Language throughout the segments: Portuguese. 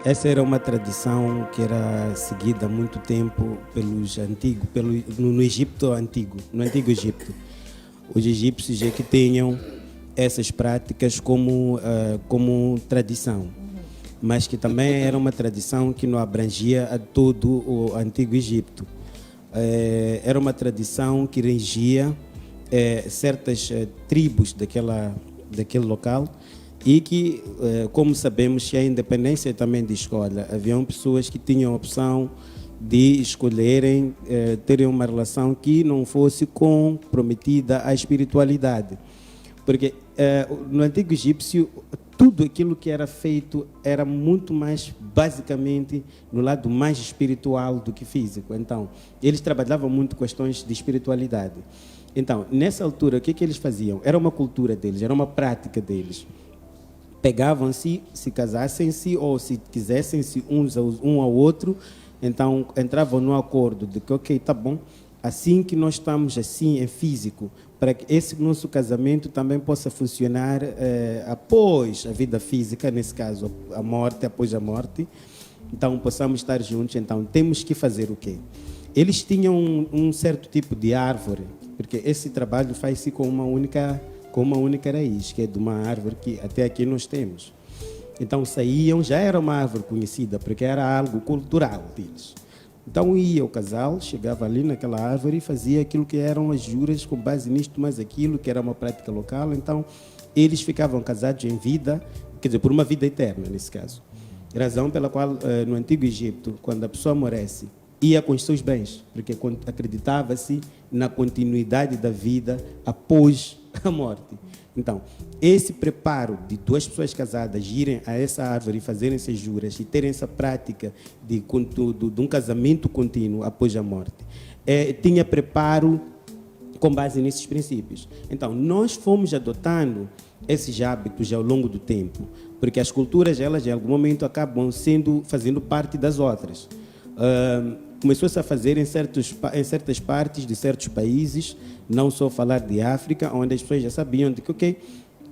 Essa era uma tradição que era seguida há muito tempo pelos antigos, no Egito antigo, no antigo Egito. Os egípcios é que tinham essas práticas como tradição, mas que também era uma tradição que não abrangia a todo o antigo Egito. Era uma tradição que regia certas tribos daquele local e que, como sabemos, que a independência também de escolha, haviam pessoas que tinham a opção de escolherem terem uma relação que não fosse comprometida à espiritualidade. Porque no antigo egípcio, tudo aquilo que era feito era muito mais, basicamente, no lado mais espiritual do que físico. Então, eles trabalhavam muito questões de espiritualidade. Então, nessa altura, o que eles faziam? Era uma cultura deles, era uma prática deles. Pegavam-se, se casassem-se ou se quisessem-se um ao outro, então entravam no acordo de que, ok, tá bom, assim que nós estamos assim em físico, para que esse nosso casamento também possa funcionar após a vida física, nesse caso a morte, após a morte, então possamos estar juntos, então temos que fazer o quê? Eles tinham um certo tipo de árvore, porque esse trabalho faz-se com uma única raiz, que é de uma árvore que até aqui nós temos. Então saíam, já era uma árvore conhecida, porque era algo cultural deles. Então ia o casal, chegava ali naquela árvore e fazia aquilo que eram as juras com base nisto, mas aquilo que era uma prática local. Então eles ficavam casados em vida, quer dizer, por uma vida eterna nesse caso. Razão pela qual no Antigo Egito, quando a pessoa morresse, ia com os seus bens, porque acreditava-se na continuidade da vida após a morte. Então, esse preparo de duas pessoas casadas irem a essa árvore e fazerem essas juras e terem essa prática de um casamento contínuo após a morte, tinha preparo com base nesses princípios. Então, nós fomos adotando esses hábitos ao longo do tempo, porque as culturas, elas, em algum momento, acabam fazendo parte das outras. Começou-se a fazer em certas partes de certos países, não só falar de África, onde as pessoas já sabiam de que, ok,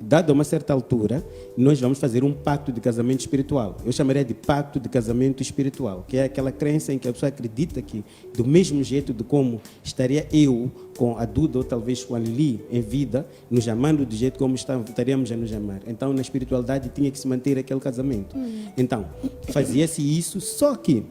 dado uma certa altura, nós vamos fazer um pacto de casamento espiritual. Eu chamaria de pacto de casamento espiritual, que é aquela crença em que a pessoa acredita que, do mesmo jeito de como estaria eu com a Duda ou talvez com a Lili em vida, nos amando do jeito como estaríamos a nos amar. Então, na espiritualidade, tinha que se manter aquele casamento. Então, fazia-se isso, só que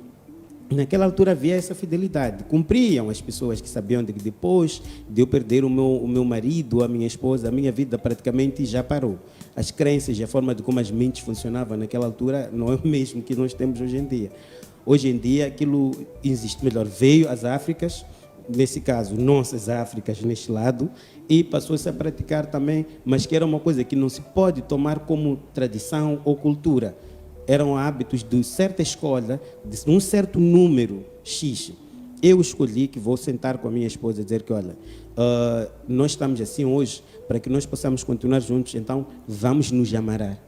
naquela altura havia essa fidelidade. Cumpriam as pessoas que sabiam de que depois de eu perder o meu marido, a minha esposa, a minha vida praticamente já parou. As crenças e a forma de como as mentes funcionavam naquela altura não é o mesmo que nós temos hoje em dia. Hoje em dia aquilo existe melhor. Veio às Áfricas, nesse caso, nossas Áfricas neste lado, e passou-se a praticar também, mas que era uma coisa que não se pode tomar como tradição ou cultura. Eram hábitos de certa escola, de um certo número X. Eu escolhi que vou sentar com a minha esposa e dizer que, olha, nós estamos assim hoje, para que nós possamos continuar juntos, então vamos nos amarar.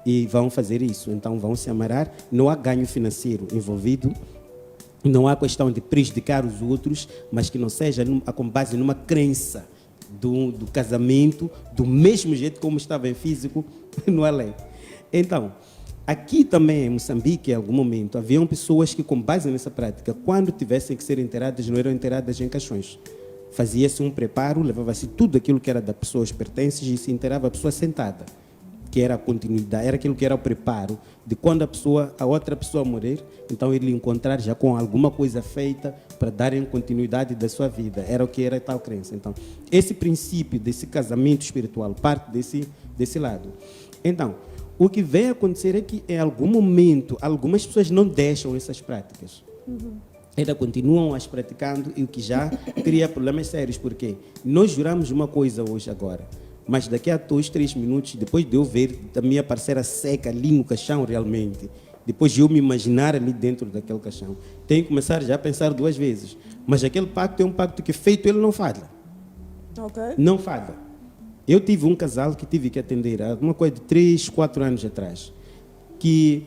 E vão fazer isso, então vão se amarar, não há ganho financeiro envolvido, não há questão de prejudicar os outros, mas que não seja com base numa crença do casamento, do mesmo jeito como estava em físico, não é lei. Então, aqui também, em Moçambique, em algum momento, haviam pessoas que, com base nessa prática, quando tivessem que ser enterradas, não eram enterradas em caixões. Fazia-se um preparo, levava-se tudo aquilo que era da pessoa, os pertences, e se enterrava a pessoa sentada, que era a continuidade, era aquilo que era o preparo de quando a outra pessoa morrer, então ele encontrar já com alguma coisa feita para darem continuidade da sua vida. Era o que era tal crença. Então, esse princípio desse casamento espiritual parte desse lado. Então, o que vem acontecer é que, em algum momento, algumas pessoas não deixam essas práticas. Ainda continuam as praticando, e o que já cria problemas sérios, porque nós juramos uma coisa hoje, agora, mas daqui a 2, 3 minutos, depois de eu ver a minha parceira seca ali no caixão realmente, depois de eu me imaginar ali dentro daquele caixão, tenho que começar já a pensar 2 vezes. Mas aquele pacto é um pacto que, feito, ele não falha. Okay. Não falha. Eu tive um casal que tive que atender há uma coisa de 3, 4 anos atrás, que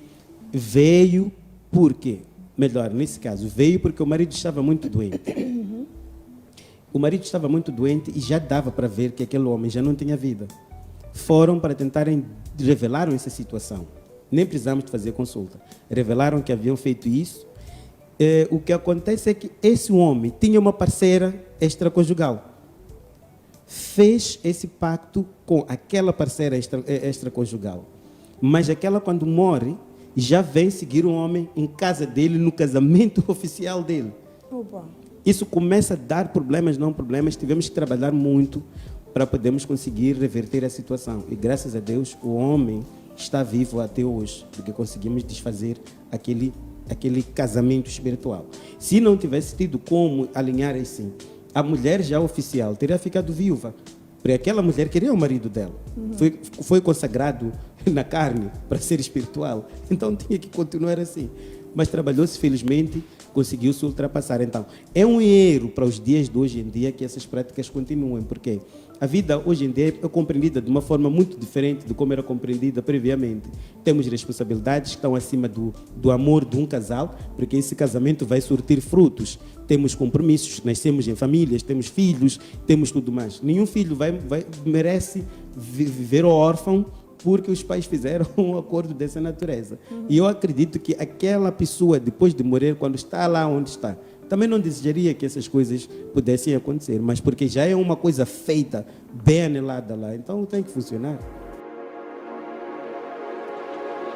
veio porque, melhor, nesse caso, veio porque o marido estava muito doente. O marido estava muito doente e já dava para ver que aquele homem já não tinha vida. Foram para tentarem, revelaram essa situação. Nem precisamos de fazer consulta. Revelaram que haviam feito isso. O que acontece é que esse homem tinha uma parceira extraconjugal. Fez esse pacto com aquela parceira extraconjugal. Mas aquela, quando morre, já vem seguir um homem em casa dele, no casamento oficial dele. Opa. Isso começa a dar problemas, não problemas. Tivemos que trabalhar muito para podermos conseguir reverter a situação. E graças a Deus, o homem está vivo até hoje, porque conseguimos desfazer aquele casamento espiritual. Se não tivesse tido como alinhar assim, a mulher já oficial teria ficado viúva, porque aquela mulher queria o marido dela. Foi consagrado na carne para ser espiritual, então tinha que continuar assim. Mas trabalhou-se, felizmente, conseguiu-se ultrapassar. Então, é um erro para os dias de hoje em dia que essas práticas continuem, porque a vida hoje em dia é compreendida de uma forma muito diferente de como era compreendida previamente. Temos responsabilidades que estão acima do amor de um casal, porque esse casamento vai surtir frutos. Temos compromissos, nascemos em famílias, temos filhos, temos tudo mais. Nenhum filho merece viver órfão porque os pais fizeram um acordo dessa natureza. E eu acredito que aquela pessoa, depois de morrer, quando está lá onde está, também não desejaria que essas coisas pudessem acontecer, mas porque já é uma coisa feita, bem anelada lá, então tem que funcionar.